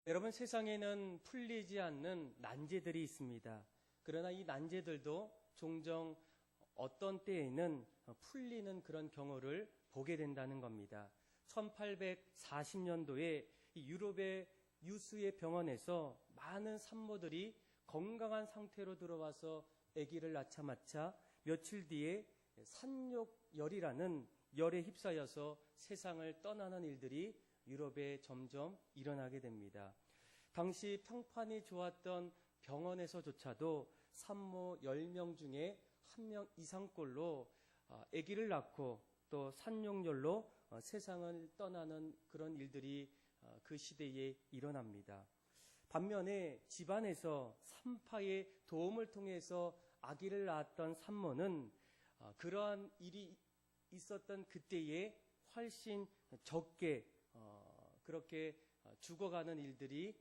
여러분, 세상에는 풀리지 않는 난제들이 있습니다. 그러나 이 난제들도 종종 어떤 때에는 풀리는 그런 경우를 보게 된다는 겁니다. 1840년도에 유럽의 유수의 병원에서 많은 산모들이 건강한 상태로 들어와서 아기를 낳자마자 며칠 뒤에 산욕열이라는 열에 휩싸여서 세상을 떠나는 일들이 유럽에 점점 일어나게 됩니다. 당시 평판이 좋았던 병원에서조차도 산모 10명 중에 1명 이상꼴로 아기를 낳고 또 산욕열로 세상을 떠나는 그런 일들이 그 시대에 일어납니다. 반면에 집안에서 산파의 도움을 통해서 아기를 낳았던 산모는 그러한 일이 있었던 그때에 훨씬 적게 그렇게 죽어가는 일들이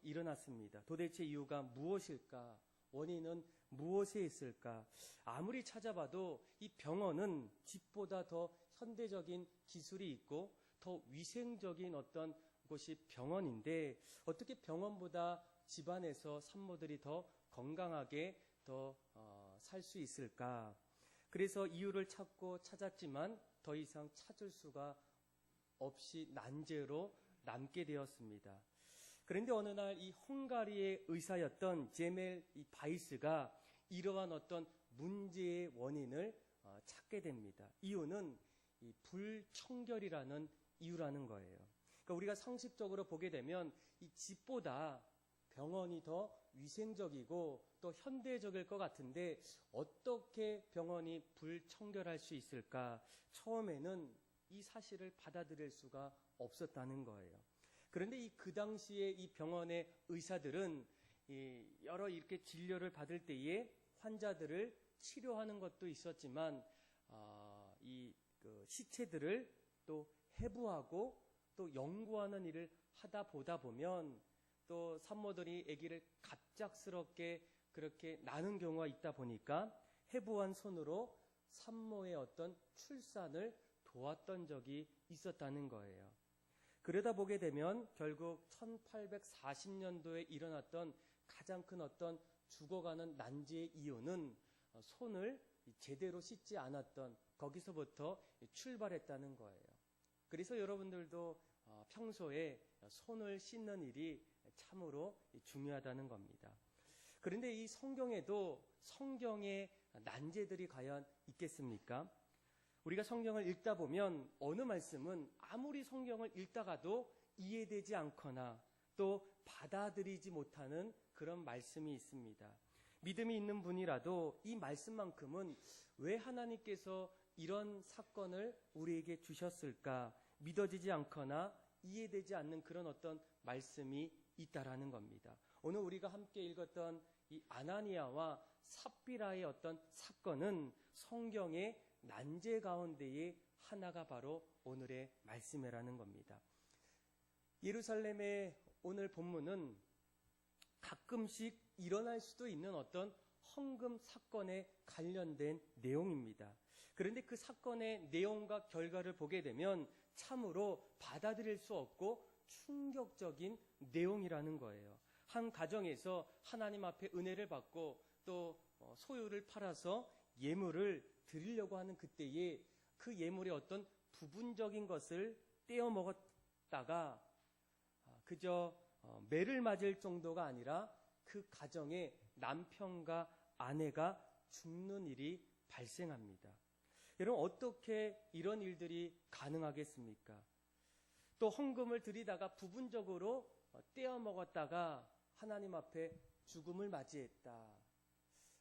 일어났습니다. 도대체 이유가 무엇일까? 원인은 무엇에 있을까? 아무리 찾아봐도 이 병원은 집보다 더 현대적인 기술이 있고 더 위생적인 어떤 곳이 병원인데 어떻게 병원보다 집안에서 산모들이 더 건강하게 더 살 수 있을까? 그래서 이유를 찾았지만 더 이상 찾을 수가 없이 난제로 남게 되었습니다. 그런데 어느 날 이 헝가리의 의사였던 제멜 바이스가 이러한 어떤 문제의 원인을 찾게 됩니다. 이유는 이 불청결이라는 이유라는 거예요. 그러니까 우리가 상식적으로 보게 되면 이 집보다 병원이 더 위생적이고 또 현대적일 것 같은데 어떻게 병원이 불청결할 수 있을까? 처음에는 이 사실을 받아들일 수가 없었다는 거예요. 그런데 그 당시에 이 병원의 의사들은 여러 이렇게 진료를 받을 때에 환자들을 치료하는 것도 있었지만 그 시체들을 또 해부하고 또 연구하는 일을 하다 보다 보면 또 산모들이 아기를 갑작스럽게 그렇게 낳는 경우가 있다 보니까 해부한 손으로 산모의 어떤 출산을 도왔던 적이 있었다는 거예요. 그러다 보게 되면 결국 1840년도에 일어났던 가장 큰 어떤 죽어가는 난제의 이유는 손을 제대로 씻지 않았던 거기서부터 출발했다는 거예요. 그래서 여러분들도 평소에 손을 씻는 일이 참으로 중요하다는 겁니다. 그런데 이 성경에도 성경의 난제들이 과연 있겠습니까? 우리가 성경을 읽다 보면 어느 말씀은 아무리 성경을 읽다가도 이해되지 않거나 또 받아들이지 못하는 그런 말씀이 있습니다. 믿음이 있는 분이라도 이 말씀만큼은 왜 하나님께서 이런 사건을 우리에게 주셨을까 믿어지지 않거나 이해되지 않는 그런 어떤 말씀이 있다라는 겁니다. 오늘 우리가 함께 읽었던 이 아나니아와 삽비라의 어떤 사건은 성경의 난제 가운데의 하나가 바로 오늘의 말씀이라는 겁니다. 예루살렘의 오늘 본문은 가끔씩 일어날 수도 있는 어떤 헌금 사건에 관련된 내용입니다. 그런데 그 사건의 내용과 결과를 보게 되면 참으로 받아들일 수 없고 충격적인 내용이라는 거예요. 한 가정에서 하나님 앞에 은혜를 받고 또 소유를 팔아서 예물을 드리려고 하는 그때에 그 예물의 어떤 부분적인 것을 떼어 먹었다가 그저 매를 맞을 정도가 아니라 그 가정에 남편과 아내가 죽는 일이 발생합니다. 여러분, 어떻게 이런 일들이 가능하겠습니까? 또 헌금을 드리다가 부분적으로 떼어 먹었다가 하나님 앞에 죽음을 맞이했다.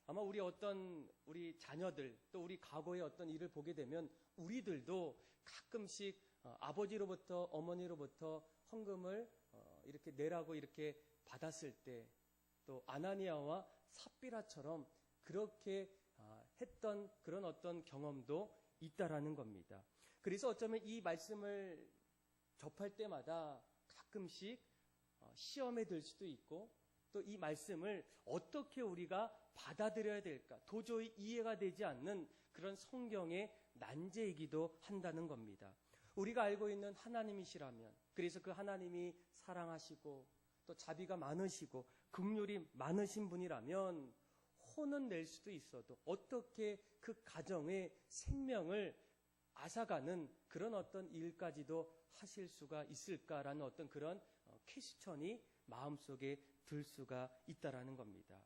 아마 우리 자녀들 또 우리 과거의 어떤 일을 보게 되면 우리들도 가끔씩 아버지로부터 어머니로부터 헌금을 이렇게 내라고 이렇게 받았을 때 또 아나니아와 삽비라처럼 그렇게 했던 그런 어떤 경험도 있다라는 겁니다. 그래서 어쩌면 이 말씀을 접할 때마다 가끔씩 시험에 들 수도 있고 또 이 말씀을 어떻게 우리가 받아들여야 될까 도저히 이해가 되지 않는 그런 성경의 난제이기도 한다는 겁니다. 우리가 알고 있는 하나님이시라면, 그래서 그 하나님이 사랑하시고 또 자비가 많으시고 긍휼이 많으신 분이라면 혼은 낼 수도 있어도 어떻게 그 가정의 생명을 앗아가는 그런 어떤 일까지도 하실 수가 있을까라는 어떤 그런 퀘스천이 마음속에 들 수가 있다라는 겁니다.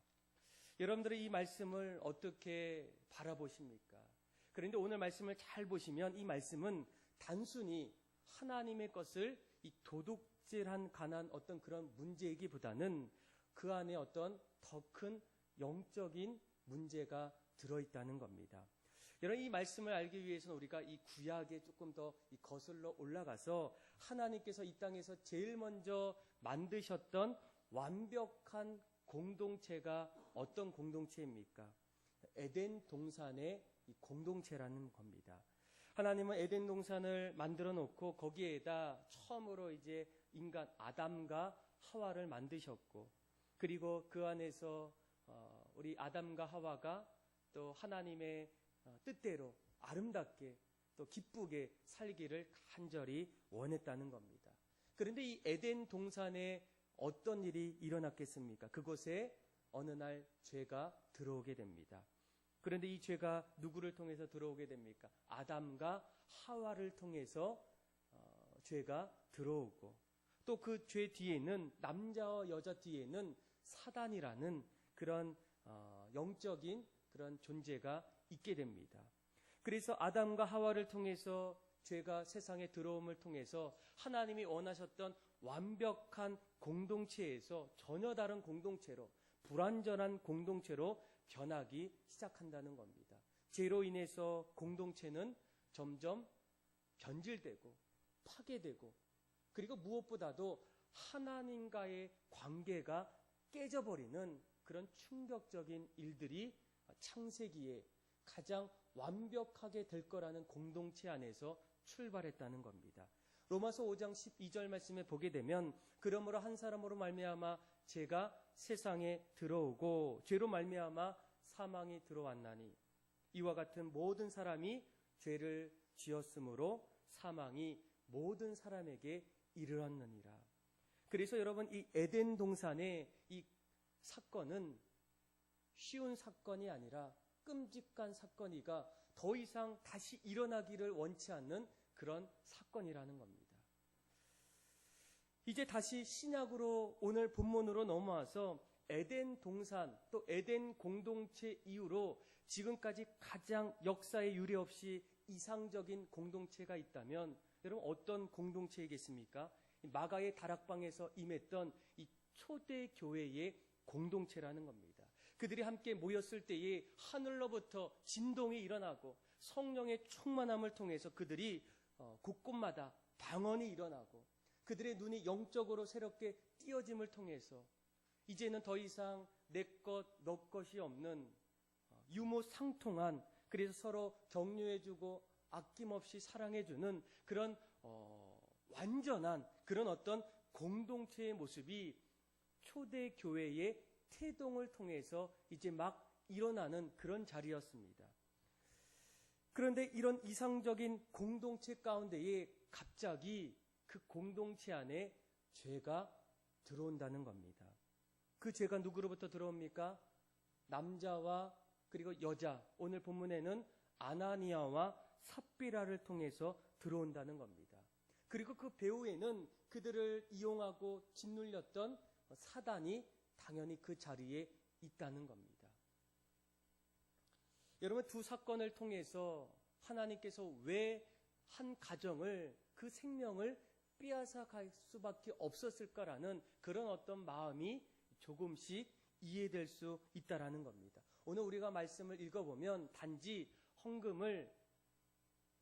여러분들이 이 말씀을 어떻게 바라보십니까? 그런데 오늘 말씀을 잘 보시면 이 말씀은 단순히 하나님의 것을 이 도둑질한 관한 어떤 그런 문제이기보다는 그 안에 어떤 더 큰 영적인 문제가 들어있다는 겁니다. 여러분, 이 말씀을 알기 위해서는 우리가 이 구약에 조금 더 거슬러 올라가서 하나님께서 이 땅에서 제일 먼저 만드셨던 완벽한 공동체가 어떤 공동체입니까? 에덴 동산의 이 공동체라는 겁니다. 하나님은 에덴 동산을 만들어 놓고 거기에다 처음으로 이제 인간 아담과 하와를 만드셨고, 그리고 그 안에서 우리 아담과 하와가 또 하나님의 뜻대로 아름답게 또 기쁘게 살기를 간절히 원했다는 겁니다. 그런데 이 에덴 동산에 어떤 일이 일어났겠습니까? 그곳에 어느 날 죄가 들어오게 됩니다. 그런데 이 죄가 누구를 통해서 들어오게 됩니까? 아담과 하와를 통해서 죄가 들어오고, 또 그 죄 뒤에는, 남자와 여자 뒤에는 사단이라는 그런 영적인 그런 존재가 있게 됩니다. 그래서 아담과 하와를 통해서 죄가 세상에 들어옴을 통해서 하나님이 원하셨던 완벽한 공동체에서 전혀 다른 공동체로, 불완전한 공동체로 변하기 시작한다는 겁니다. 죄로 인해서 공동체는 점점 변질되고 파괴되고, 그리고 무엇보다도 하나님과의 관계가 깨져버리는 그런 충격적인 일들이 창세기에 가장 완벽하게 될 거라는 공동체 안에서 출발했다는 겁니다. 로마서 5장 12절 말씀에 보게 되면, 그러므로 한 사람으로 말미암아 죄가 세상에 들어오고 죄로 말미암아 사망이 들어왔나니 이와 같은 모든 사람이 죄를 지었으므로 사망이 모든 사람에게 이르렀느니라. 그래서 여러분, 이 에덴 동산의 이 사건은 쉬운 사건이 아니라 끔찍한 사건이가 더 이상 다시 일어나기를 원치 않는 그런 사건이라는 겁니다. 이제 다시 신약으로 오늘 본문으로 넘어와서 에덴 동산 또 에덴 공동체 이후로 지금까지 가장 역사에 유례 없이 이상적인 공동체가 있다면 여러분 어떤 공동체이겠습니까? 마가의 다락방에서 임했던 이 초대교회의 공동체라는 겁니다. 그들이 함께 모였을 때에 하늘로부터 진동이 일어나고 성령의 충만함을 통해서 그들이 곳곳마다 방언이 일어나고 그들의 눈이 영적으로 새롭게 띄어짐을 통해서 이제는 더 이상 내 것, 너 것이 없는 유무상통한, 그래서 서로 격려해주고 아낌없이 사랑해주는 그런 완전한 그런 어떤 공동체의 모습이 초대교회의 태동을 통해서 이제 막 일어나는 그런 자리였습니다. 그런데 이런 이상적인 공동체 가운데에 갑자기 그 공동체 안에 죄가 들어온다는 겁니다. 그 죄가 누구로부터 들어옵니까? 남자와 그리고 여자, 오늘 본문에는 아나니아와 삽비라를 통해서 들어온다는 겁니다. 그리고 그 배후에는 그들을 이용하고 짓눌렸던 사단이 당연히 그 자리에 있다는 겁니다. 여러분, 두 사건을 통해서 하나님께서 왜 한 가정을, 그 생명을 빼앗아 갈 수밖에 없었을까라는 그런 어떤 마음이 조금씩 이해될 수 있다라는 겁니다. 오늘 우리가 말씀을 읽어보면 단지 헌금을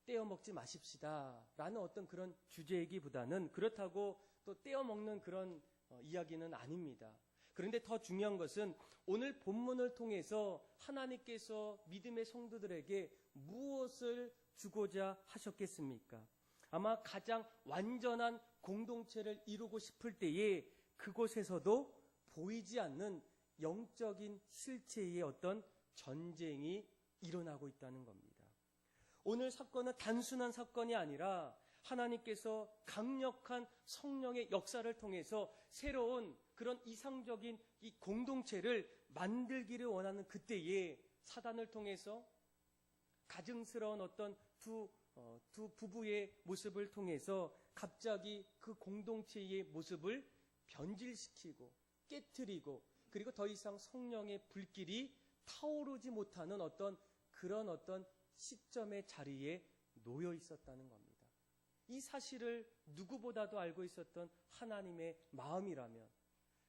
떼어먹지 마십시다 라는 어떤 그런 주제이기보다는 그렇다고 또 떼어먹는 그런 이야기는 아닙니다. 그런데 더 중요한 것은 오늘 본문을 통해서 하나님께서 믿음의 성도들에게 무엇을 주고자 하셨겠습니까? 아마 가장 완전한 공동체를 이루고 싶을 때에 그곳에서도 보이지 않는 영적인 실체의 어떤 전쟁이 일어나고 있다는 겁니다. 오늘 사건은 단순한 사건이 아니라 하나님께서 강력한 성령의 역사를 통해서 새로운 그런 이상적인 이 공동체를 만들기를 원하는 그때에 사단을 통해서 가증스러운 어떤 두 부부의 모습을 통해서 갑자기 그 공동체의 모습을 변질시키고 깨트리고, 그리고 더 이상 성령의 불길이 타오르지 못하는 그런 시점의 자리에 놓여 있었다는 겁니다. 이 사실을 누구보다도 알고 있었던 하나님의 마음이라면,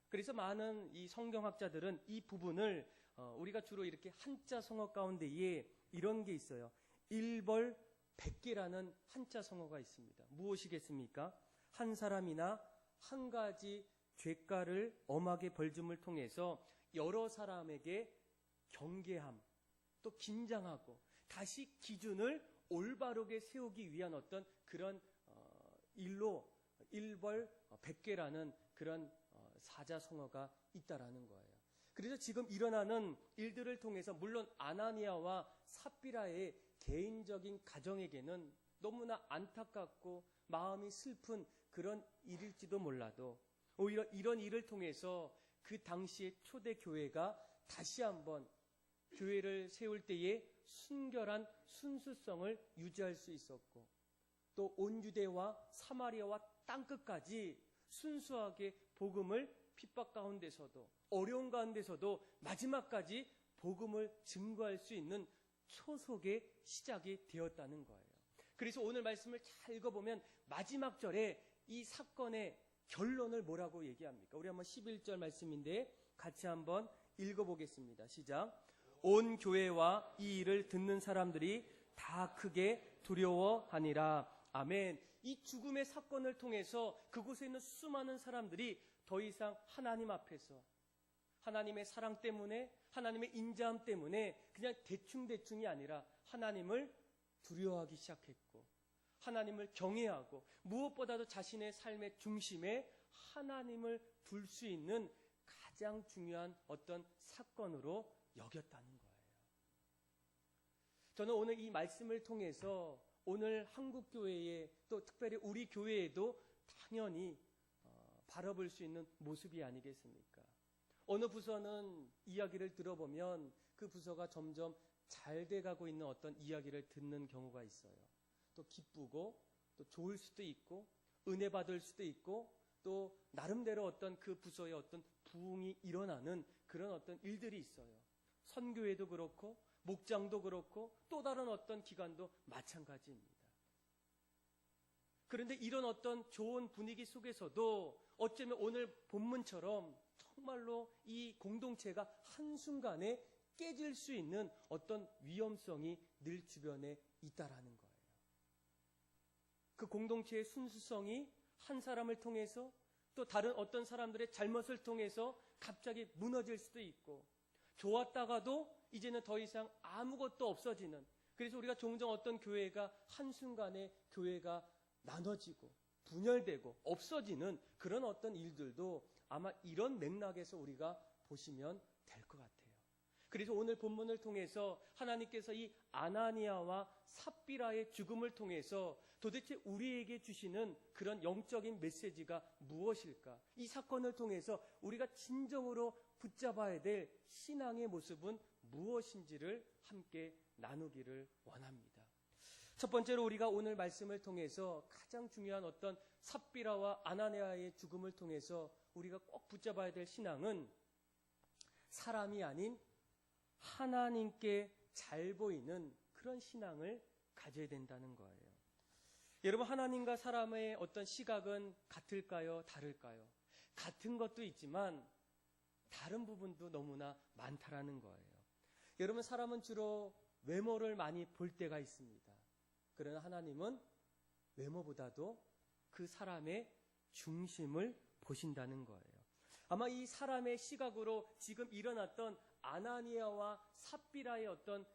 그래서 많은 이 성경학자들은 이 부분을 우리가 주로 이렇게 한자 성어 가운데에 이런 게 있어요. 일벌백계라는 한자 성어가 있습니다. 무엇이겠습니까? 한 사람이나 한 가지 죄가를 엄하게 벌줌을 통해서 여러 사람에게 경계함, 또 긴장하고 다시 기준을 올바르게 세우기 위한 그런 일로 일벌백계라는 그런 사자성어가 있다라는 거예요. 그래서 지금 일어나는 일들을 통해서 물론 아나니아와 삽비라의 개인적인 가정에게는 너무나 안타깝고 마음이 슬픈 그런 일일지도 몰라도, 오히려 이런 일을 통해서 그 당시의 초대교회가 다시 한번 교회를 세울 때에 순결한 순수성을 유지할 수 있었고, 또 온 유대와 사마리아와 땅끝까지 순수하게 복음을 핍박 가운데서도 어려운 가운데서도 마지막까지 복음을 증거할 수 있는 초석의 시작이 되었다는 거예요. 그래서 오늘 말씀을 잘 읽어보면 마지막 절에 이 사건의 결론을 뭐라고 얘기합니까? 우리 한번 11절 말씀인데 같이 한번 읽어보겠습니다. 시작. 온 교회와 이 일을 듣는 사람들이 다 크게 두려워하니라. 아멘. 이 죽음의 사건을 통해서 그곳에 있는 수많은 사람들이 더 이상 하나님 앞에서 하나님의 사랑 때문에, 하나님의 인자함 때문에 그냥 대충대충이 아니라 하나님을 두려워하기 시작했고, 하나님을 경외하고, 무엇보다도 자신의 삶의 중심에 하나님을 둘 수 있는 가장 중요한 사건으로 여겼다는 거예요. 저는 오늘 이 말씀을 통해서 오늘 한국교회에, 또 특별히 우리 교회에도 당연히 바라볼 수 있는 모습이 아니겠습니까? 어느 부서는 이야기를 들어보면 그 부서가 점점 잘 돼가고 있는 이야기를 듣는 경우가 있어요. 또 기쁘고 또 좋을 수도 있고 은혜 받을 수도 있고, 또 나름대로 그 부서의 부흥이 일어나는 그런 일들이 있어요. 선교회도 그렇고 목장도 그렇고 또 다른 기관도 마찬가지입니다. 그런데 이런 좋은 분위기 속에서도 어쩌면 오늘 본문처럼 정말로 이 공동체가 한순간에 깨질 수 있는 위험성이 늘 주변에 있다라는 거예요. 그 공동체의 순수성이 한 사람을 통해서, 또 다른 사람들의 잘못을 통해서 갑자기 무너질 수도 있고, 좋았다가도 이제는 더 이상 아무것도 없어지는, 그래서 우리가 종종 교회가 한순간에 교회가 나눠지고 분열되고 없어지는 그런 일들도 아마 이런 맥락에서 우리가 보시면 될 것 같아요. 그래서 오늘 본문을 통해서 하나님께서 이 아나니아와 삽비라의 죽음을 통해서 도대체 우리에게 주시는 그런 영적인 메시지가 무엇일까? 이 사건을 통해서 우리가 진정으로 붙잡아야 될 신앙의 모습은 무엇인지를 함께 나누기를 원합니다. 첫 번째로 우리가 오늘 말씀을 통해서 가장 중요한 삽비라와 아나니아의 죽음을 통해서 우리가 꼭 붙잡아야 될 신앙은 사람이 아닌 하나님께 잘 보이는 그런 신앙을 가져야 된다는 거예요. 여러분, 하나님과 사람의 시각은 같을까요? 다를까요? 같은 것도 있지만 다른 부분도 너무나 많다라는 거예요. 여러분, 사람은 주로 외모를 많이 볼 때가 있습니다. 그러나 하나님은 외모보다도 그 사람의 중심을 보신다는 거예요. 아마 이 사람의 시각으로 지금 일어났던 아나니아와 삽비라의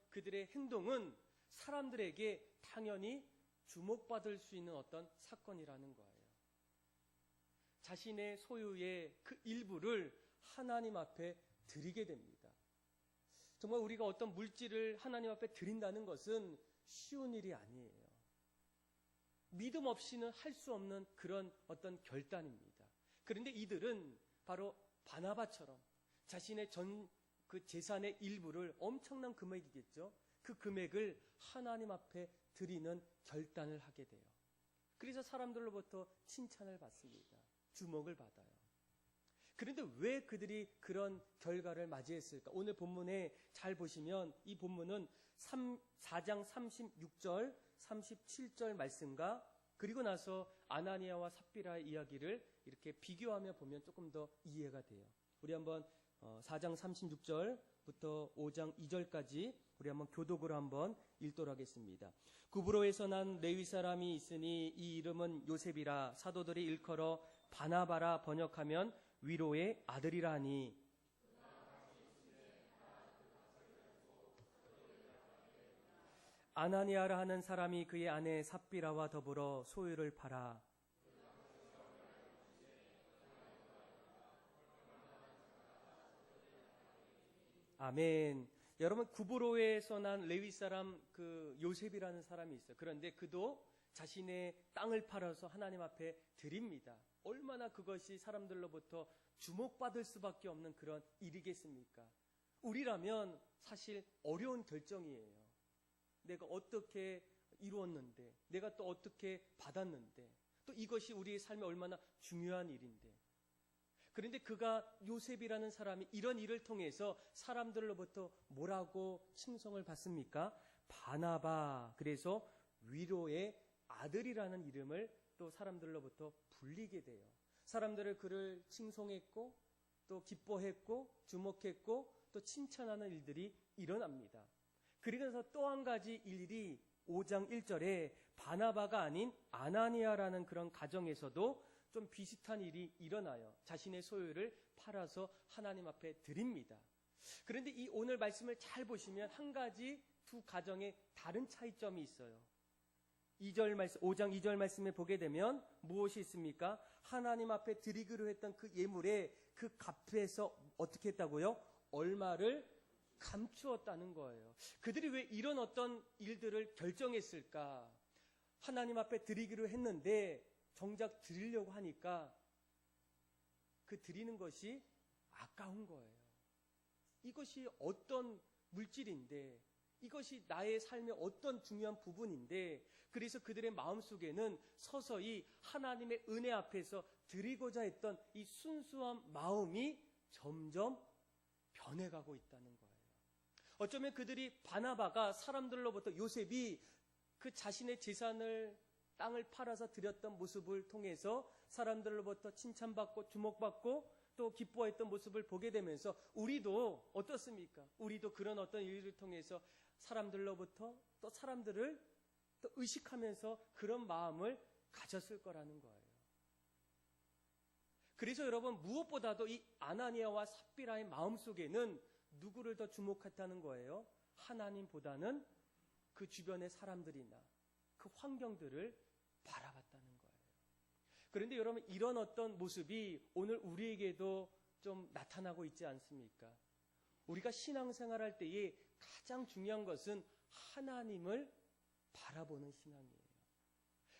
그들의 행동은 사람들에게 당연히 주목받을 수 있는 사건이라는 거예요. 자신의 소유의 그 일부를 하나님 앞에 드리게 됩니다. 정말 우리가 물질을 하나님 앞에 드린다는 것은 쉬운 일이 아니에요. 믿음 없이는 할 수 없는 그런 결단입니다. 그런데 이들은 바로 바나바처럼 자신의 그 재산의 일부를, 엄청난 금액이겠죠. 그 금액을 하나님 앞에 드리는 결단을 하게 돼요. 그래서 사람들로부터 칭찬을 받습니다. 주목을 받아요. 그런데 왜 그들이 그런 결과를 맞이했을까? 오늘 본문에 잘 보시면 이 본문은 4장 36절, 37절 말씀과 그리고 나서 아나니아와 삽비라의 이야기를 이렇게 비교하며 보면 조금 더 이해가 돼요. 우리 한번 4장 36절부터 5장 2절까지 우리 한번 교독으로 한번 읽도록 하겠습니다. 구브로에서 난 레위 사람이 있으니 이 이름은 요셉이라. 사도들이 일컬어 바나바라 번역하면 위로의 아들이라 하니, 아나니아라 하는 사람이 그의 아내 삽비라와 더불어 소유를 팔아 아멘. 여러분, 구브로에서 난 레위 사람 그 요셉이라는 사람이 있어요. 그런데 그도 자신의 땅을 팔아서 하나님 앞에 드립니다. 얼마나 그것이 사람들로부터 주목받을 수밖에 없는 그런 일이겠습니까? 우리라면 사실 어려운 결정이에요. 내가 어떻게 이루었는데, 내가 또 어떻게 받았는데, 또 이것이 우리의 삶에 얼마나 중요한 일인데. 그런데 그가, 요셉이라는 사람이 이런 일을 통해서 사람들로부터 뭐라고 칭송을 받습니까? 바나바, 그래서 위로의 아들이라는 이름을 또 사람들로부터 불리게 돼요. 사람들을 그를 칭송했고 또 기뻐했고 주목했고 또 칭찬하는 일들이 일어납니다. 그러면서 또 한 가지 일이 5장 1절에 바나바가 아닌 아나니아라는 그런 가정에서도 좀 비슷한 일이 일어나요. 자신의 소유를 팔아서 하나님 앞에 드립니다. 그런데 이 오늘 말씀을 잘 보시면 한 가지 두 가정에 다른 차이점이 있어요. 5장 2절 말씀에 보게 되면 무엇이 있습니까? 하나님 앞에 드리기로 했던 그 예물에 그 값에서 어떻게 했다고요? 얼마를 감추었다는 거예요. 그들이 왜 이런 어떤 일들을 결정했을까? 하나님 앞에 드리기로 했는데 정작 드리려고 하니까 그 드리는 것이 아까운 거예요. 이것이 어떤 물질인데, 이것이 나의 삶의 어떤 중요한 부분인데, 그래서 그들의 마음속에는 서서히 하나님의 은혜 앞에서 드리고자 했던 이 순수한 마음이 점점 변해가고 있다는 거예요. 어쩌면 그들이 바나바가 사람들로부터, 요셉이 그 자신의 재산을, 땅을 팔아서 드렸던 모습을 통해서 사람들로부터 칭찬받고 주목받고 또 기뻐했던 모습을 보게 되면서 우리도 어떻습니까? 우리도 그런 어떤 일을 통해서 사람들로부터 또 사람들을 또 의식하면서 그런 마음을 가졌을 거라는 거예요. 그래서 여러분, 무엇보다도 이 아나니아와 삽비라의 마음속에는 누구를 더 주목했다는 거예요? 하나님보다는 그 주변의 사람들이나 그 환경들을 바라봤다는 거예요. 그런데 여러분, 이런 어떤 모습이 오늘 우리에게도 좀 나타나고 있지 않습니까? 우리가 신앙생활할 때에 가장 중요한 것은 하나님을 바라보는 신앙이에요.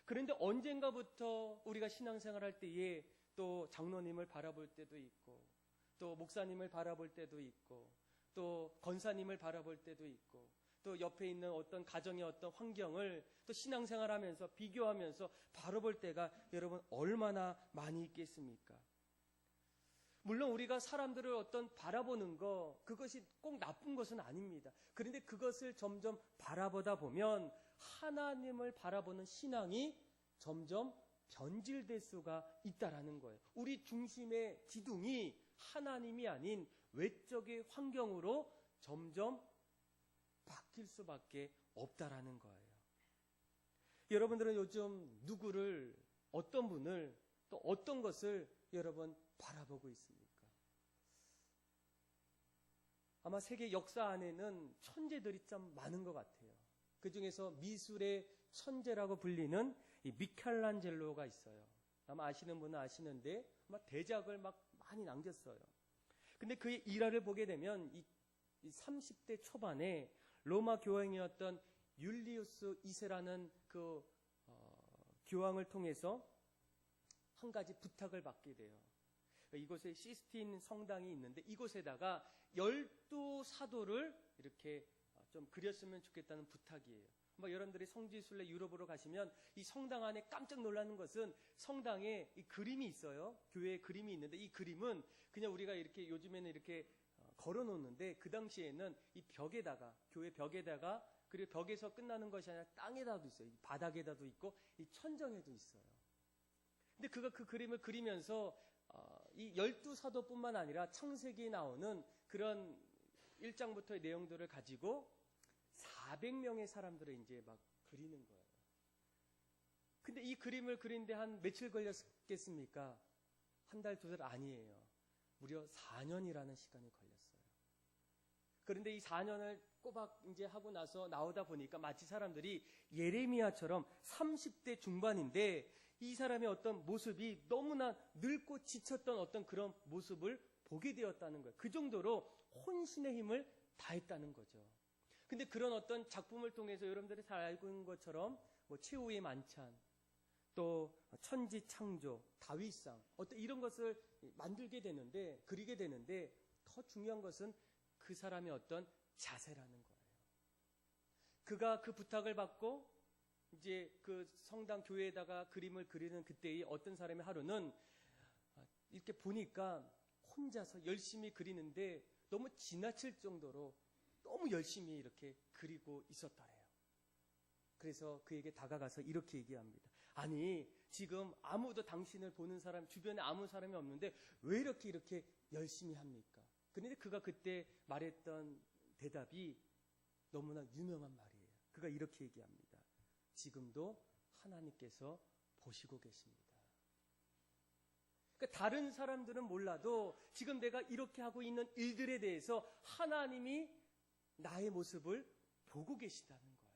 그런데 언젠가부터 우리가 신앙생활할 때에 또 장로님을 바라볼 때도 있고, 또 목사님을 바라볼 때도 있고, 또 권사님을 바라볼 때도 있고, 또 옆에 있는 어떤 가정의 어떤 환경을 또 신앙생활하면서 비교하면서 바라볼 때가 여러분 얼마나 많이 있겠습니까? 물론 우리가 사람들을 어떤 바라보는 거, 그것이 꼭 나쁜 것은 아닙니다. 그런데 그것을 점점 바라보다 보면 하나님을 바라보는 신앙이 점점 변질될 수가 있다라는 거예요. 우리 중심의 기둥이 하나님이 아닌 외적의 환경으로 점점 바뀔 수밖에 없다라는 거예요. 여러분들은 요즘 누구를, 어떤 분을, 또 어떤 것을 여러분 바라보고 있습니까? 아마 세계 역사 안에는 천재들이 참 많은 것 같아요. 그 중에서 미술의 천재라고 불리는 이 미켈란젤로가 있어요. 아마 아시는 분은 아시는데 막 대작을 막 많이 남겼어요. 근데 그의 일화를 보게 되면 이 30대 초반에 로마 교황이었던 율리우스 2세라는 그 교황을 통해서 한 가지 부탁을 받게 돼요. 이곳에 시스틴 성당이 있는데 이곳에다가 12사도를 이렇게 좀 그렸으면 좋겠다는 부탁이에요. 여러분들이 성지순례 유럽으로 가시면 이 성당 안에 깜짝 놀라는 것은 성당에 이 그림이 있어요. 교회에 그림이 있는데 이 그림은 그냥 우리가 이렇게 요즘에는 이렇게 걸어 놓는데 그 당시에는 이 벽에다가, 교회 벽에다가, 그리고 벽에서 끝나는 것이 아니라 땅에다도 있어요. 이 바닥에다도 있고 이 천정에도 있어요. 근데 그가 그 그림을 그리면서 이 12사도뿐만 아니라 창세기에 나오는 그런 1장부터의 내용들을 가지고 400명의 사람들을 이제 막 그리는 거예요. 근데 이 그림을 그리는데 한 며칠 걸렸겠습니까? 한 달, 두 달 아니에요. 무려 4년이라는 시간이 걸렸어요. 그런데 이 4년을 꼬박 이제 하고 나서 나오다 보니까 마치 사람들이 예레미야처럼 30대 중반인데 이 사람의 어떤 모습이 너무나 늙고 지쳤던 어떤 그런 모습을 보게 되었다는 거예요. 그 정도로 혼신의 힘을 다했다는 거죠. 근데 그런 어떤 작품을 통해서 여러분들이 잘 알고 있는 것처럼 최후의 만찬, 또 천지창조, 다윗상, 어떤 이런 것을 만들게 되는데, 그리게 되는데 더 중요한 것은 그 사람의 어떤 자세라는 거예요. 그가 그 부탁을 받고 이제 그 성당 교회에다가 그림을 그리는 그때의 어떤 사람의 하루는 이렇게 보니까 혼자서 열심히 그리는데 너무 지나칠 정도로 너무 열심히 이렇게 그리고 있었더래요. 그래서 그에게 다가가서 이렇게 얘기합니다. 아니, 지금 아무도 당신을 보는 사람, 주변에 아무 사람이 없는데 왜 이렇게 열심히 합니까? 그런데 그가 그때 말했던 대답이 너무나 유명한 말이에요. 그가 이렇게 얘기합니다. 지금도 하나님께서 보시고 계십니다. 그러니까 다른 사람들은 몰라도 지금 내가 이렇게 하고 있는 일들에 대해서 하나님이 나의 모습을 보고 계시다는 거예요.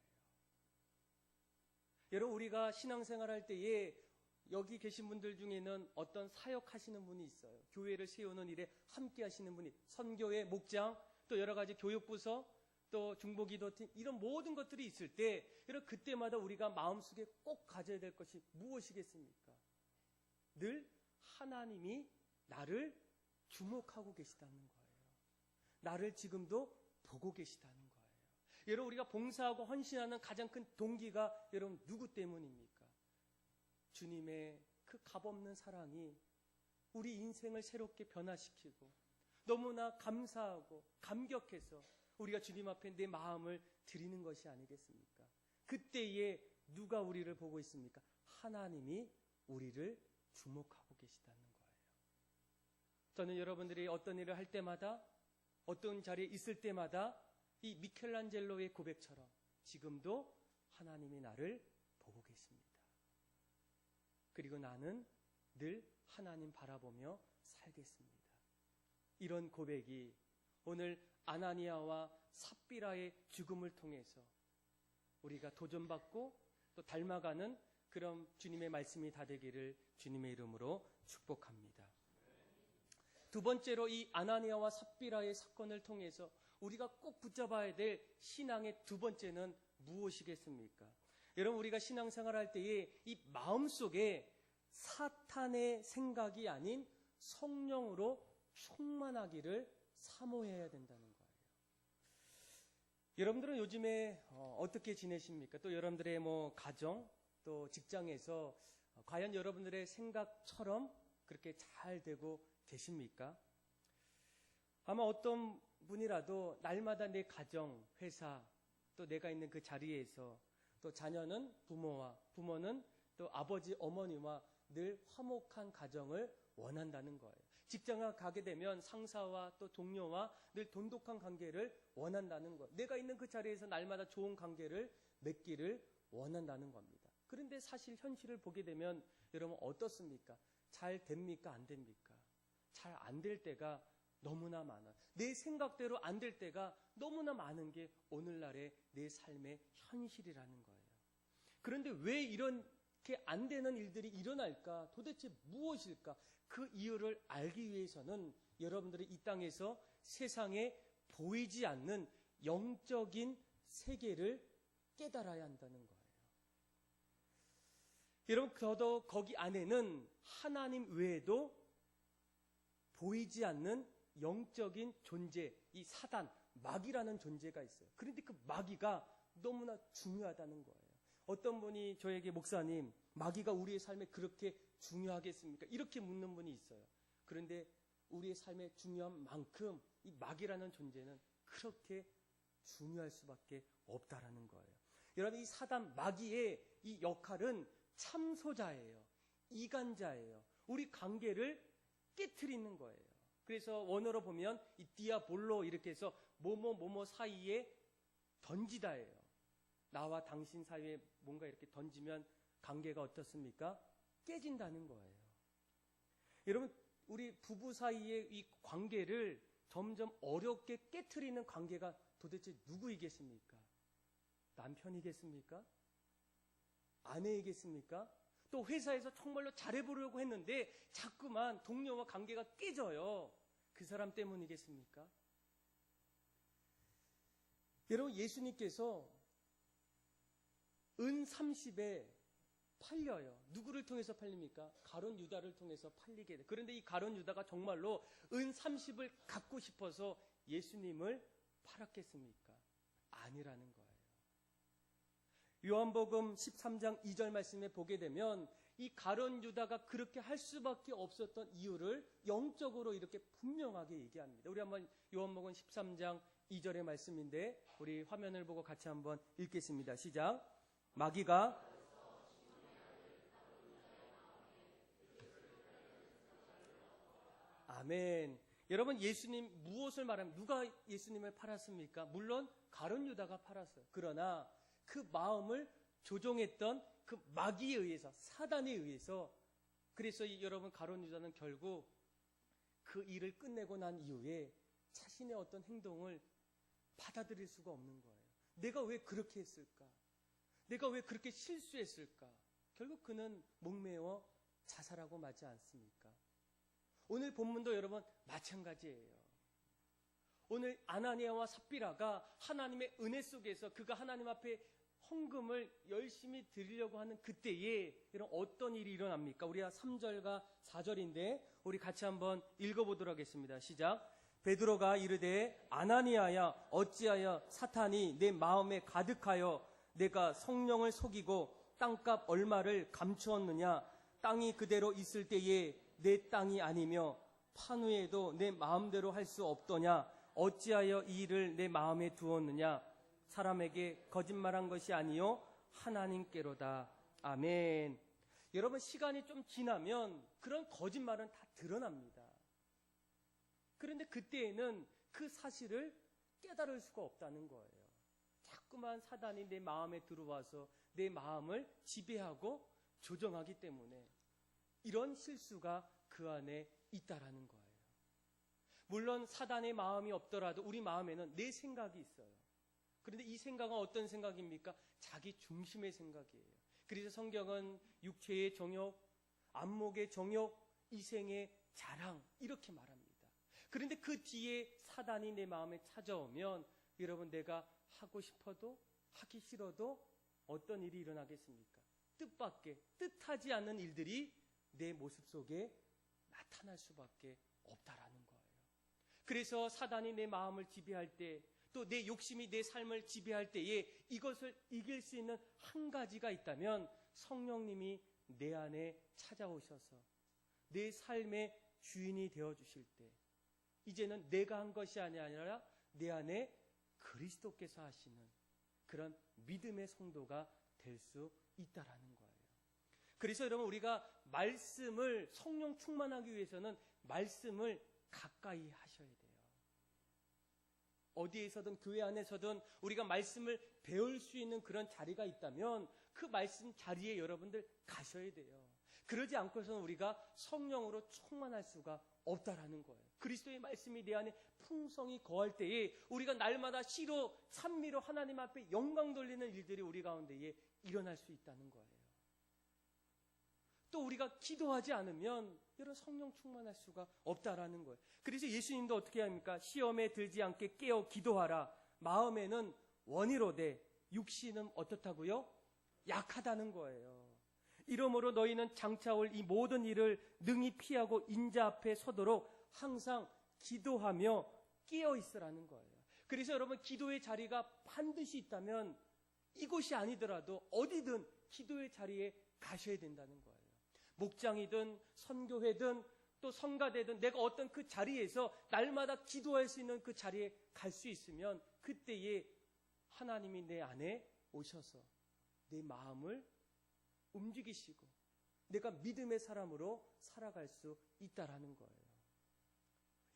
여러분, 우리가 신앙생활할 때에 여기 계신 분들 중에는 어떤 사역하시는 분이 있어요. 교회를 세우는 일에 함께 하시는 분이, 선교회, 목장, 또 여러 가지 교육부서, 또 중보기도팀, 이런 모든 것들이 있을 때 여러분, 그때마다 우리가 마음속에 꼭 가져야 될 것이 무엇이겠습니까? 늘 하나님이 나를 주목하고 계시다는 거예요. 나를 지금도 보고 계시다는 거예요. 여러분, 우리가 봉사하고 헌신하는 가장 큰 동기가 여러분 누구 때문입니까? 주님의 그 값없는 사랑이 우리 인생을 새롭게 변화시키고 너무나 감사하고 감격해서 우리가 주님 앞에 내 마음을 드리는 것이 아니겠습니까? 그때에 누가 우리를 보고 있습니까? 하나님이 우리를 주목하고 계시다는 거예요. 저는 여러분들이 어떤 일을 할 때마다, 어떤 자리에 있을 때마다 이 미켈란젤로의 고백처럼 지금도 하나님이 나를 보고 계십니다. 그리고 나는 늘 하나님 바라보며 살겠습니다. 이런 고백이 오늘 아나니아와 삽비라의 죽음을 통해서 우리가 도전받고 또 닮아가는 그런 주님의 말씀이 다 되기를 주님의 이름으로 축복합니다. 두 번째로 이 아나니아와 삽비라의 사건을 통해서 우리가 꼭 붙잡아야 될 신앙의 두 번째는 무엇이겠습니까? 여러분, 우리가 신앙생활할 때에 이 마음속에 사탄의 생각이 아닌 성령으로 충만하기를 사모해야 된다는 거예요. 여러분들은 요즘에 어떻게 지내십니까? 또 여러분들의 가정, 또 직장에서 과연 여러분들의 생각처럼 그렇게 잘 되고 계십니까? 아마 어떤 분이라도 날마다 내 가정, 회사, 또 내가 있는 그 자리에서 또 자녀는 부모와, 부모는 또 아버지, 어머니와 늘 화목한 가정을 원한다는 거예요. 직장에 가게 되면 상사와 또 동료와 늘 돈독한 관계를 원한다는 거예요. 내가 있는 그 자리에서 날마다 좋은 관계를 맺기를 원한다는 겁니다. 그런데 사실 현실을 보게 되면 여러분 어떻습니까? 잘 됩니까? 안 됩니까? 잘 안 될 때가 너무나 많아. 내 생각대로 안 될 때가 너무나 많은 게 오늘날의 내 삶의 현실이라는 거예요. 그런데 왜 이렇게 안 되는 일들이 일어날까? 도대체 무엇일까? 그 이유를 알기 위해서는 여러분들이 이 땅에서 세상에 보이지 않는 영적인 세계를 깨달아야 한다는 거예요. 여러분, 저도 거기 안에는 하나님 외에도 보이지 않는 영적인 존재, 이 사단, 마귀라는 존재가 있어요. 그런데 그 마귀가 너무나 중요하다는 거예요. 어떤 분이 저에게 목사님, 마귀가 우리의 삶에 그렇게 중요하겠습니까? 이렇게 묻는 분이 있어요. 그런데 우리의 삶에 중요한 만큼 이 마귀라는 존재는 그렇게 중요할 수밖에 없다라는 거예요. 여러분, 이 사단 마귀의 이 역할은 참소자예요. 이간자예요. 우리 관계를 깨트리는 거예요. 그래서 원어로 보면 이 디아볼로 이렇게 해서 뭐뭐 사이에 던지다예요. 나와 당신 사이에 뭔가 이렇게 던지면 관계가 어떻습니까? 깨진다는 거예요. 여러분, 우리 부부 사이의 이 관계를 점점 어렵게 깨트리는 관계가 도대체 누구이겠습니까? 남편이겠습니까? 아내이겠습니까? 또 회사에서 정말로 잘해보려고 했는데 자꾸만 동료와 관계가 깨져요. 그 사람 때문이겠습니까? 여러분, 예수님께서 은 30에 팔려요. 누구를 통해서 팔립니까? 가룟 유다를 통해서 팔리게 돼. 그런데 이 가룟 유다가 정말로 은 30을 갖고 싶어서 예수님을 팔았겠습니까? 아니라는 거예요. 요한복음 13장 2절 말씀에 보게 되면 이 가룟 유다가 그렇게 할 수밖에 없었던 이유를 영적으로 이렇게 분명하게 얘기합니다. 우리 한번 요한복음 13장 2절의 말씀인데 우리 화면을 보고 같이 한번 읽겠습니다. 시작. 마귀가 아멘. 여러분, 예수님 무엇을 말하면 누가 예수님을 팔았습니까? 물론 가룟 유다가 팔았어요. 그러나 그 마음을 조종했던 그 마귀에 의해서, 사단에 의해서, 그래서 여러분, 가룟 유다는 결국 그 일을 끝내고 난 이후에 자신의 어떤 행동을 받아들일 수가 없는 거예요. 내가 왜 그렇게 했을까? 내가 왜 그렇게 실수했을까? 결국 그는 목매어 자살하고 마지 않습니까? 오늘 본문도 여러분 마찬가지예요. 오늘 아나니아와 삽비라가 하나님의 은혜 속에서 그가 하나님 앞에 헌금을 열심히 드리려고 하는 그때에 이런 어떤 일이 일어납니까? 우리가 3절과 4절인데 우리 같이 한번 읽어보도록 하겠습니다. 시작. 베드로가 이르되 아나니아야 어찌하여 사탄이 내 마음에 가득하여 내가 성령을 속이고 땅값 얼마를 감추었느냐? 땅이 그대로 있을 때에 내 땅이 아니며 판후에도 내 마음대로 할 수 없더냐? 어찌하여 이 일을 내 마음에 두었느냐? 사람에게 거짓말한 것이 아니요 하나님께로다. 아멘. 여러분, 시간이 좀 지나면 그런 거짓말은 다 드러납니다. 그런데 그때에는 그 사실을 깨달을 수가 없다는 거예요. 자꾸만 사단이 내 마음에 들어와서 내 마음을 지배하고 조정하기 때문에 이런 실수가 그 안에 있다라는 거예요. 물론 사단의 마음이 없더라도 우리 마음에는 내 생각이 있어요. 그런데 이 생각은 어떤 생각입니까? 자기 중심의 생각이에요. 그래서 성경은 육체의 정욕, 안목의 정욕, 이생의 자랑 이렇게 말합니다. 그런데 그 뒤에 사단이 내 마음에 찾아오면 여러분, 내가 하고 싶어도 하기 싫어도 어떤 일이 일어나겠습니까? 뜻밖의, 뜻하지 않는 일들이 내 모습 속에 나타날 수밖에 없다라는 거예요. 그래서 사단이 내 마음을 지배할 때, 또 내 욕심이 내 삶을 지배할 때에 이것을 이길 수 있는 한 가지가 있다면 성령님이 내 안에 찾아오셔서 내 삶의 주인이 되어주실 때 이제는 내가 한 것이 아니라 내 안에 그리스도께서 하시는 그런 믿음의 성도가 될 수 있다라는 거예요. 그래서 여러분, 우리가 말씀을 성령 충만하기 위해서는 말씀을 가까이 하셔야 돼요. 어디에서든 교회 안에서든 우리가 말씀을 배울 수 있는 그런 자리가 있다면 그 말씀 자리에 여러분들 가셔야 돼요. 그러지 않고서는 우리가 성령으로 충만할 수가 없다라는 거예요. 그리스도의 말씀이 내 안에 풍성히 거할 때에 우리가 날마다 시로 찬미로 하나님 앞에 영광 돌리는 일들이 우리 가운데에 일어날 수 있다는 거예요. 또 우리가 기도하지 않으면 여러분 성령 충만할 수가 없다라는 거예요. 그래서 예수님도 어떻게 합니까? 시험에 들지 않게 깨어 기도하라. 마음에는 원이로되 육신은 어떻다고요? 약하다는 거예요. 이러므로 너희는 장차 올 이 모든 일을 능히 피하고 인자 앞에 서도록 항상 기도하며 깨어 있으라는 거예요. 그래서 여러분, 기도의 자리가 반드시 있다면 이곳이 아니더라도 어디든 기도의 자리에 가셔야 된다는 거예요. 목장이든 선교회든 또 성가대든 내가 어떤 그 자리에서 날마다 기도할 수 있는 그 자리에 갈 수 있으면 그때에 하나님이 내 안에 오셔서 내 마음을 움직이시고 내가 믿음의 사람으로 살아갈 수 있다라는 거예요.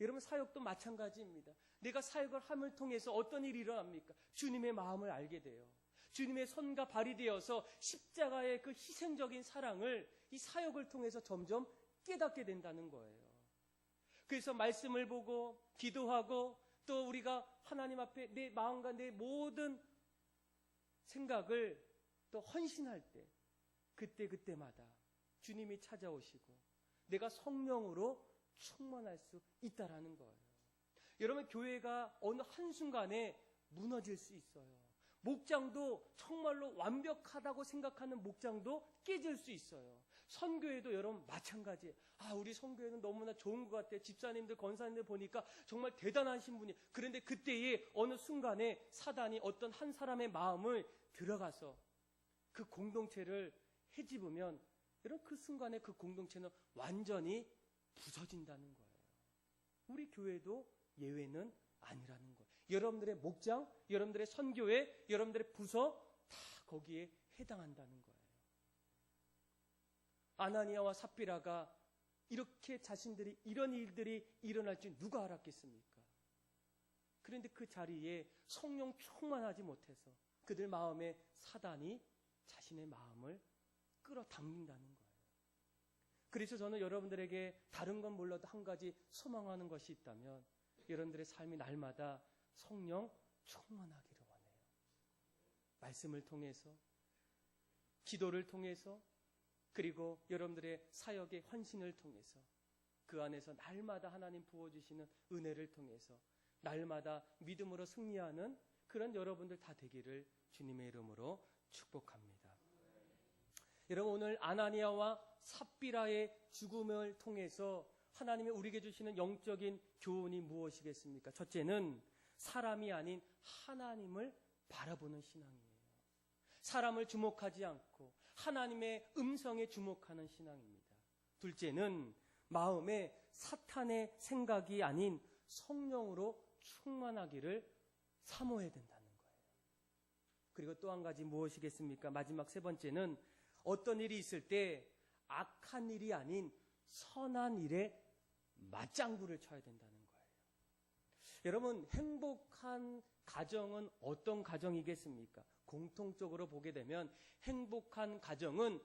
여러분, 사역도 마찬가지입니다. 내가 사역을 함을 통해서 어떤 일이 일어납니까? 주님의 마음을 알게 돼요. 주님의 손과 발이 되어서 십자가의 그 희생적인 사랑을 이 사역을 통해서 점점 깨닫게 된다는 거예요. 그래서 말씀을 보고 기도하고 또 우리가 하나님 앞에 내 마음과 내 모든 생각을 또 헌신할 때 그때마다 주님이 찾아오시고 내가 성령으로 충만할 수 있다라는 거예요. 여러분, 교회가 어느 한순간에 무너질 수 있어요. 목장도 정말로 완벽하다고 생각하는 목장도 깨질 수 있어요. 선교회도 여러분 마찬가지예요. 우리 선교회는 너무나 좋은 것 같아요. 집사님들, 권사님들 보니까 정말 대단하신 분이. 그런데 그때에 어느 순간에 사단이 어떤 한 사람의 마음을 들어가서 그 공동체를 헤집으면 여러분, 그 순간에 그 공동체는 완전히 부서진다는 거예요. 우리 교회도 예외는 아니라는 거예요. 여러분들의 목장, 여러분들의 선교회, 여러분들의 부서 다 거기에 해당한다는 거예요. 아나니아와 삽비라가 이렇게 자신들이 이런 일들이 일어날 줄 누가 알았겠습니까? 그런데 그 자리에 성령 충만하지 못해서 그들 마음에 사단이 자신의 마음을 끌어당긴다는 거예요. 그래서 저는 여러분들에게 다른 건 몰라도 한 가지 소망하는 것이 있다면 여러분들의 삶이 날마다 성령 충만하기를 원해요. 말씀을 통해서, 기도를 통해서, 그리고 여러분들의 사역의 헌신을 통해서 그 안에서 날마다 하나님 부어주시는 은혜를 통해서 날마다 믿음으로 승리하는 그런 여러분들 다 되기를 주님의 이름으로 축복합니다. 여러분, 오늘 아나니아와 삽비라의 죽음을 통해서 하나님이 우리에게 주시는 영적인 교훈이 무엇이겠습니까? 첫째는 사람이 아닌 하나님을 바라보는 신앙이에요. 사람을 주목하지 않고 하나님의 음성에 주목하는 신앙입니다. 둘째는 마음에 사탄의 생각이 아닌 성령으로 충만하기를 사모해야 된다는 거예요. 그리고 또 한 가지 무엇이겠습니까? 마지막 세 번째는 어떤 일이 있을 때 악한 일이 아닌 선한 일에 맞장구를 쳐야 된다는 거예요. 여러분, 행복한 가정은 어떤 가정이겠습니까? 공통적으로 보게 되면 행복한 가정은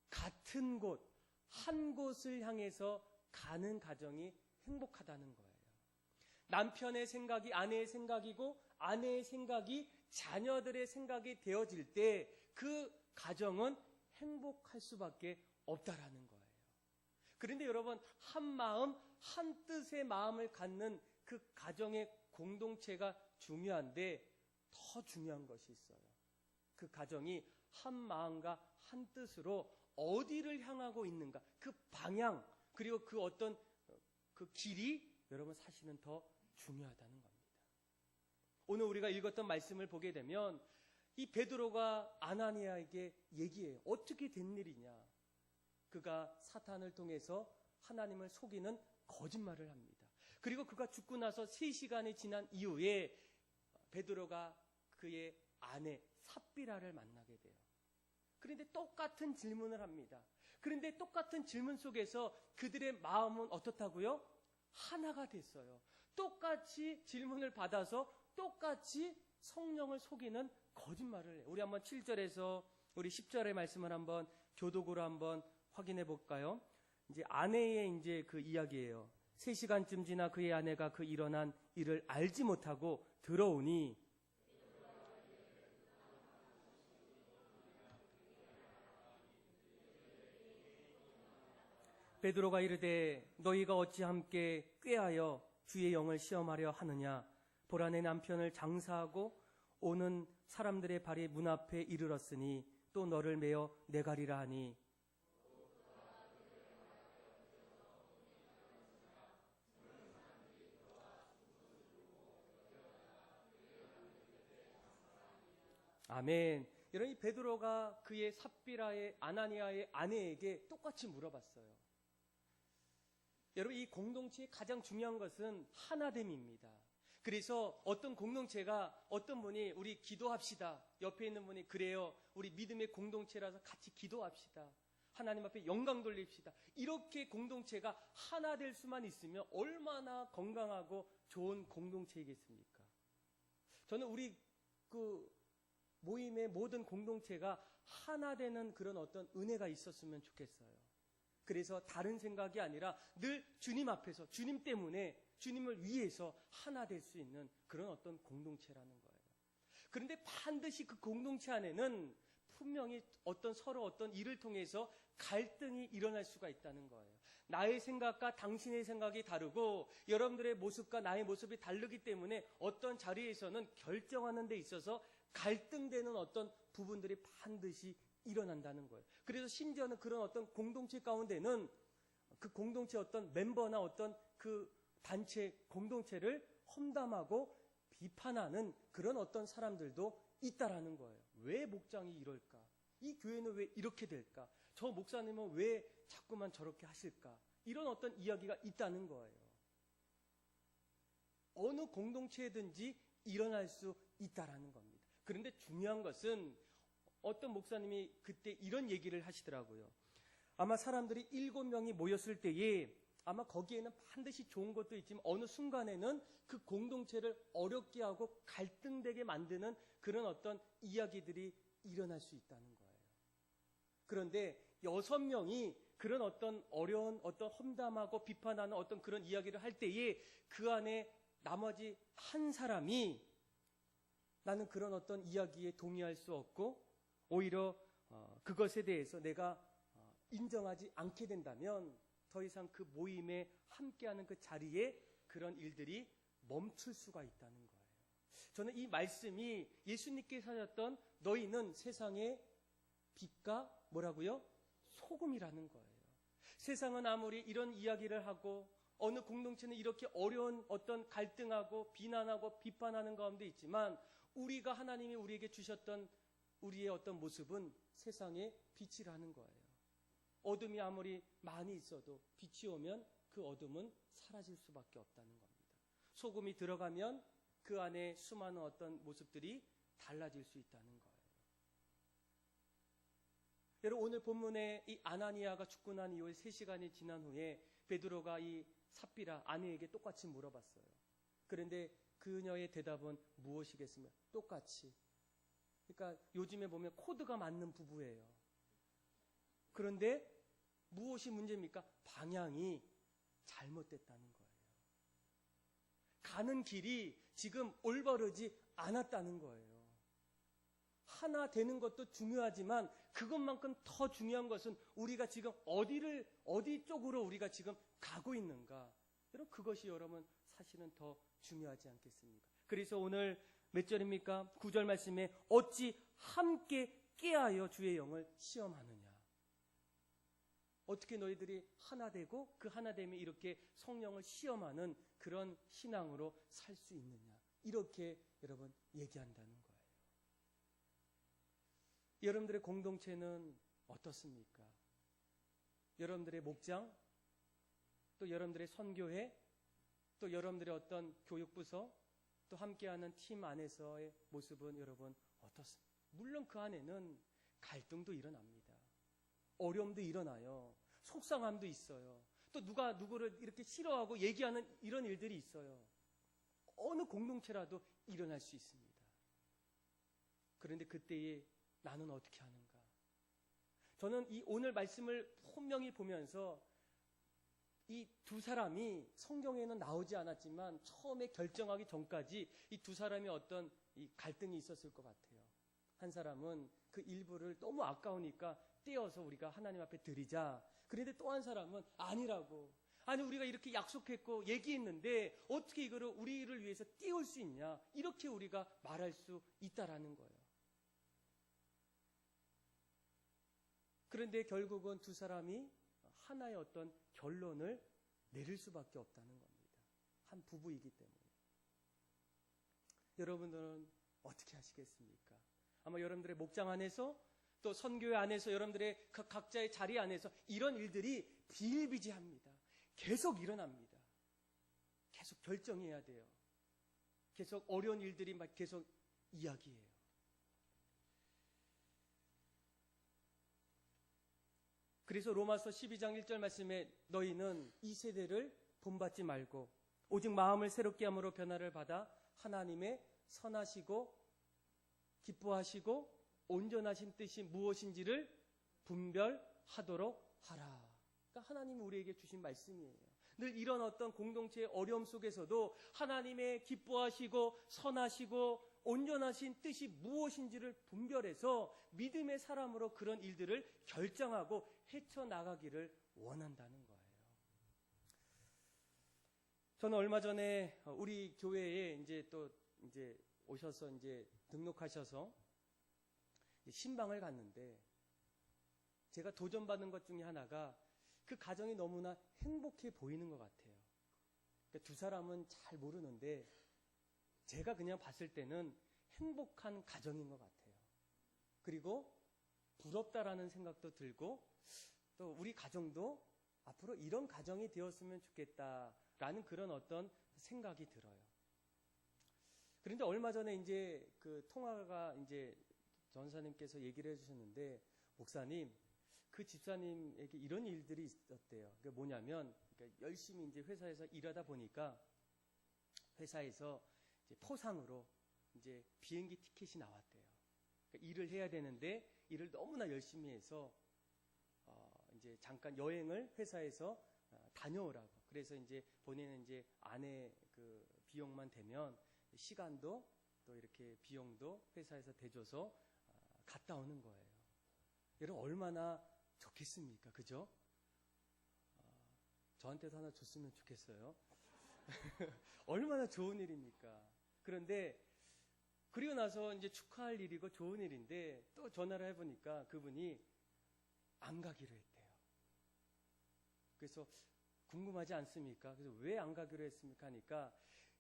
같은 곳, 한 곳을 향해서 가는 가정이 행복하다는 거예요. 남편의 생각이 아내의 생각이고 아내의 생각이 자녀들의 생각이 되어질 때 그 가정은 행복할 수밖에 없다라는 거예요. 그런데 여러분, 한 마음, 한 뜻의 마음을 갖는 그 가정의 공동체가 중요한데 더 중요한 것이 있어요. 그 가정이 한 마음과 한 뜻으로 어디를 향하고 있는가, 그 방향, 그리고 그 어떤 그 길이 여러분 사실은 더 중요하다는 겁니다. 오늘 우리가 읽었던 말씀을 보게 되면 이 베드로가 아나니아에게 얘기해요. 어떻게 된 일이냐. 그가 사탄을 통해서 하나님을 속이는 거짓말을 합니다. 그리고 그가 죽고 나서 3시간이 지난 이후에 베드로가 그의 아내 삽비라를 만나게 돼요. 그런데 똑같은 질문을 합니다. 그런데 똑같은 질문 속에서 그들의 마음은 어떻다고요? 하나가 됐어요. 똑같이 질문을 받아서 똑같이 성령을 속이는 거짓말을 해요. 우리 한번 7절에서 우리 10절의 말씀을 한번 교독으로 한번 확인해 볼까요? 이제 아내의 이제 그 이야기예요. 3시간쯤 지나 그의 아내가 그 일어난 일을 알지 못하고 들어오니 베드로가 이르되 너희가 어찌 함께 꾀하여 주의 영을 시험하려 하느냐. 보라, 내 남편을 장사하고 오는 사람들의 발이 문 앞에 이르렀으니 또 너를 메어 내가리라 하니 아멘. 여러분, 이 베드로가 그의 삽비라의 아나니아의 아내에게 똑같이 물어봤어요. 여러분, 이 공동체의 가장 중요한 것은 하나됨입니다. 그래서 어떤 공동체가 어떤 분이 우리 기도합시다. 옆에 있는 분이 그래요. 우리 믿음의 공동체라서 같이 기도합시다. 하나님 앞에 영광 돌립시다. 이렇게 공동체가 하나 될 수만 있으면 얼마나 건강하고 좋은 공동체이겠습니까? 저는 우리 그 모임의 모든 공동체가 하나 되는 그런 어떤 은혜가 있었으면 좋겠어요. 그래서 다른 생각이 아니라 늘 주님 앞에서 주님 때문에 주님을 위해서 하나 될 수 있는 그런 어떤 공동체라는 거예요. 그런데 반드시 그 공동체 안에는 분명히 서로 어떤 일을 통해서 갈등이 일어날 수가 있다는 거예요. 나의 생각과 당신의 생각이 다르고 여러분들의 모습과 나의 모습이 다르기 때문에 어떤 자리에서는 결정하는 데 있어서 갈등되는 어떤 부분들이 반드시 일어난다는 거예요. 그래서 심지어는 그런 어떤 공동체 가운데는 그 공동체 어떤 멤버나 어떤 그 단체 공동체를 험담하고 비판하는 그런 어떤 사람들도 있다라는 거예요. 왜 목장이 이럴까? 이 교회는 왜 이렇게 될까? 저 목사님은 왜 자꾸만 저렇게 하실까? 이런 어떤 이야기가 있다는 거예요. 어느 공동체든지 일어날 수 있다라는 겁니다. 그런데 중요한 것은 어떤 목사님이 그때 이런 얘기를 하시더라고요. 아마 사람들이 7명이 모였을 때에 아마 거기에는 반드시 좋은 것도 있지만 어느 순간에는 그 공동체를 어렵게 하고 갈등되게 만드는 그런 어떤 이야기들이 일어날 수 있다는 거예요. 그런데 6명이 그런 어떤 어려운 어떤 험담하고 비판하는 어떤 그런 이야기를 할 때에 그 안에 나머지 한 사람이 나는 그런 어떤 이야기에 동의할 수 없고 오히려 그것에 대해서 내가 인정하지 않게 된다면 더 이상 그 모임에 함께하는 그 자리에 그런 일들이 멈출 수가 있다는 거예요. 저는 이 말씀이 예수님께서 하셨던 너희는 세상의 빛과 뭐라고요? 소금이라는 거예요. 세상은 아무리 이런 이야기를 하고 어느 공동체는 이렇게 어려운 어떤 갈등하고 비난하고 비판하는 가운데 있지만 우리가 하나님이 우리에게 주셨던 우리의 어떤 모습은 세상의 빛이라는 거예요. 어둠이 아무리 많이 있어도 빛이 오면 그 어둠은 사라질 수밖에 없다는 겁니다. 소금이 들어가면 그 안에 수많은 어떤 모습들이 달라질 수 있다는 거예요. 여러분, 오늘 본문에 이 아나니아가 죽고 난 이후에 3시간이 지난 후에 베드로가 이 삽비라 아내에게 똑같이 물어봤어요. 그런데 그녀의 대답은 무엇이겠습니까? 똑같이. 그러니까 요즘에 보면 코드가 맞는 부부예요. 그런데 무엇이 문제입니까? 방향이 잘못됐다는 거예요. 가는 길이 지금 올바르지 않았다는 거예요. 하나 되는 것도 중요하지만 그것만큼 더 중요한 것은 우리가 지금 어디 쪽으로 우리가 지금 가고 있는가. 여러분, 그것이 여러분 사실은 더 중요하지 않겠습니까? 그래서 오늘 몇 절입니까? 9절 말씀에 어찌 함께 깨하여 주의 영을 시험하느냐. 어떻게 너희들이 하나 되고 그 하나됨이 이렇게 성령을 시험하는 그런 신앙으로 살 수 있느냐. 이렇게 여러분 얘기한다는 거예요. 여러분들의 공동체는 어떻습니까? 여러분들의 목장, 또 여러분들의 선교회, 또 여러분들의 어떤 교육부서, 또 함께하는 팀 안에서의 모습은 여러분 어떻습니까? 물론 그 안에는 갈등도 일어납니다. 어려움도 일어나요. 속상함도 있어요. 또 누가 누구를 이렇게 싫어하고 얘기하는 이런 일들이 있어요. 어느 공동체라도 일어날 수 있습니다. 그런데 그때에 나는 어떻게 하는가? 저는 이 오늘 말씀을 분명히 보면서 이 두 사람이 성경에는 나오지 않았지만 처음에 결정하기 전까지 이 두 사람이 어떤 이 갈등이 있었을 것 같아요. 한 사람은 그 일부를 너무 아까우니까 떼어서 우리가 하나님 앞에 드리자. 그런데 또 한 사람은 아니라고. 아니, 우리가 이렇게 약속했고 얘기했는데 어떻게 이거를 우리를 위해서 띄울 수 있냐. 이렇게 우리가 말할 수 있다라는 거예요. 그런데 결국은 두 사람이 하나의 어떤 결론을 내릴 수밖에 없다는 겁니다. 한 부부이기 때문에. 여러분들은 어떻게 하시겠습니까? 아마 여러분들의 목장 안에서 또 선교회 안에서 여러분들의 각자의 자리 안에서 이런 일들이 비일비재합니다. 계속 일어납니다. 계속 결정해야 돼요. 계속 어려운 일들이 막 계속 이야기해요. 그래서 로마서 12장 1절 말씀에 너희는 이 세대를 본받지 말고 오직 마음을 새롭게 함으로 변화를 받아 하나님의 선하시고 기뻐하시고 온전하신 뜻이 무엇인지를 분별하도록 하라. 그러니까 하나님이 우리에게 주신 말씀이에요. 늘 이런 어떤 공동체의 어려움 속에서도 하나님의 기뻐하시고 선하시고 온전하신 뜻이 무엇인지를 분별해서 믿음의 사람으로 그런 일들을 결정하고 헤쳐나가기를 원한다는 거예요. 저는 얼마 전에 우리 교회에 이제 오셔서 등록하셔서 신방을 갔는데 제가 도전받은 것 중에 하나가 그 가정이 너무나 행복해 보이는 것 같아요. 그러니까 두 사람은 잘 모르는데 제가 그냥 봤을 때는 행복한 가정인 것 같아요. 그리고 부럽다라는 생각도 들고 또 우리 가정도 앞으로 이런 가정이 되었으면 좋겠다라는 그런 어떤 생각이 들어요. 그런데 얼마 전에 이제 그 통화가 이제 전사님께서 얘기를 해주셨는데 목사님, 그 집사님에게 이런 일들이 있었대요. 그게 뭐냐면 그러니까 열심히 이제 회사에서 일하다 보니까 회사에서 이제 포상으로 이제 비행기 티켓이 나왔대요. 그러니까 일을 해야 되는데 일을 너무나 열심히 해서 이제 잠깐 여행을 회사에서 다녀오라고. 그래서 이제 본인은 이제 아내 그 비용만 되면 시간도 또 이렇게 비용도 회사에서 대줘서 갔다 오는 거예요. 여러분 얼마나 좋겠습니까? 그죠? 저한테도 하나 줬으면 좋겠어요. 얼마나 좋은 일입니까? 그런데 그리고 나서 이제 축하할 일이고 좋은 일인데 또 전화를 해보니까 그분이 안 가기로 했대요. 그래서 궁금하지 않습니까? 그래서 왜 안 가기로 했습니까? 하니까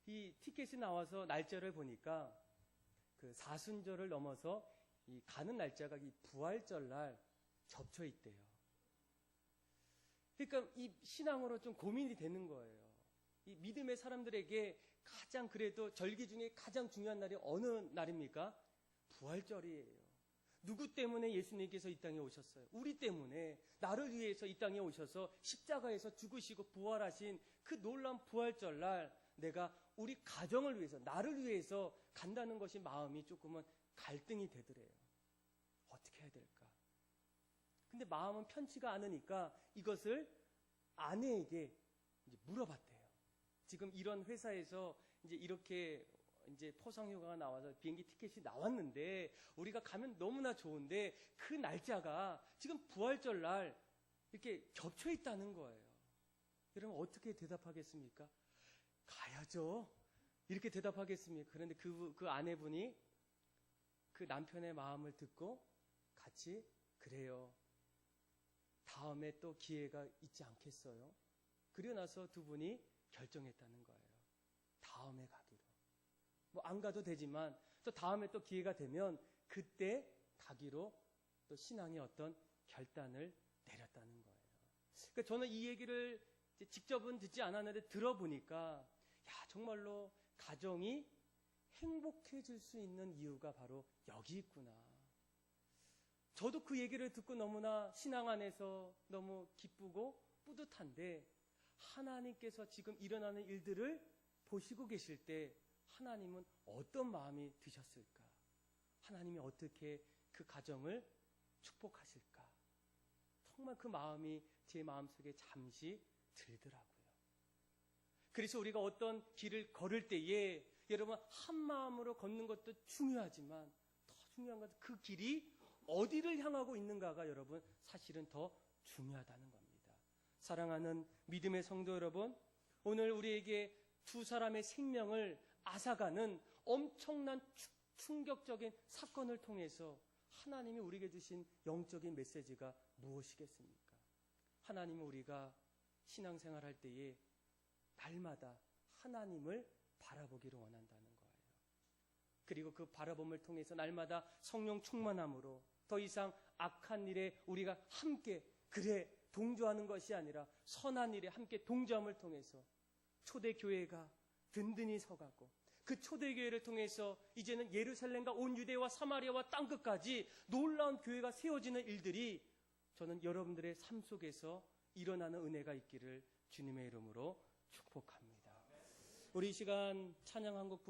이 티켓이 나와서 날짜를 보니까 그 사순절을 넘어서 이 가는 날짜가 이 부활절 날 겹쳐 있대요. 그러니까 이 신앙으로 좀 고민이 되는 거예요. 이 믿음의 사람들에게 가장 그래도 절기 중에 가장 중요한 날이 어느 날입니까? 부활절이에요. 누구 때문에 예수님께서 이 땅에 오셨어요? 우리 때문에 나를 위해서 이 땅에 오셔서 십자가에서 죽으시고 부활하신 그 놀라운 부활절 날 내가 우리 가정을 위해서 나를 위해서 간다는 것이 마음이 조금은 갈등이 되더래요. 어떻게 해야 될까? 근데 마음은 편치가 않으니까 이것을 아내에게 이제 물어봤대요. 지금 이런 회사에서 이제 이렇게 이제 포상휴가가 나와서 비행기 티켓이 나왔는데 우리가 가면 너무나 좋은데 그 날짜가 지금 부활절 날 이렇게 겹쳐 있다는 거예요. 여러분 어떻게 대답하겠습니까? 가야죠. 이렇게 대답하겠습니까? 그런데 그 아내분이 그 남편의 마음을 듣고 같이 그래요. 다음에 또 기회가 있지 않겠어요? 그리고 나서 두 분이 결정했다는 거예요. 다음에 가기로. 뭐 안 가도 되지만 또 다음에 또 기회가 되면 그때 가기로 또 신앙의 어떤 결단을 내렸다는 거예요. 그러니까 저는 이 얘기를 직접은 듣지 않았는데 들어보니까 정말로 가정이 행복해질 수 있는 이유가 바로 여기 있구나. 저도 그 얘기를 듣고 너무나 신앙 안에서 너무 기쁘고 뿌듯한데 하나님께서 지금 일어나는 일들을 보시고 계실 때 하나님은 어떤 마음이 드셨을까? 하나님이 어떻게 그 가정을 축복하실까? 정말 그 마음이 제 마음속에 잠시 들더라고요. 그래서 우리가 어떤 길을 걸을 때에 여러분 한 마음으로 걷는 것도 중요하지만 더 중요한 것은 그 길이 어디를 향하고 있는가가 여러분 사실은 더 중요하다는 겁니다. 사랑하는 믿음의 성도 여러분, 오늘 우리에게 두 사람의 생명을 앗아가는 엄청난 충격적인 사건을 통해서 하나님이 우리에게 주신 영적인 메시지가 무엇이겠습니까? 하나님은 우리가 신앙생활할 때에 날마다 하나님을 바라보기를 원한다는 거예요. 그리고 그 바라봄을 통해서 날마다 성령 충만함으로 더 이상 악한 일에 우리가 함께 동조하는 것이 아니라 선한 일에 함께 동조함을 통해서 초대교회가 든든히 서가고 그 초대교회를 통해서 이제는 예루살렘과 온 유대와 사마리아와 땅끝까지 놀라운 교회가 세워지는 일들이 저는 여러분들의 삶 속에서 일어나는 은혜가 있기를 주님의 이름으로 축복합니다. 우리 이 시간 찬양 한 곡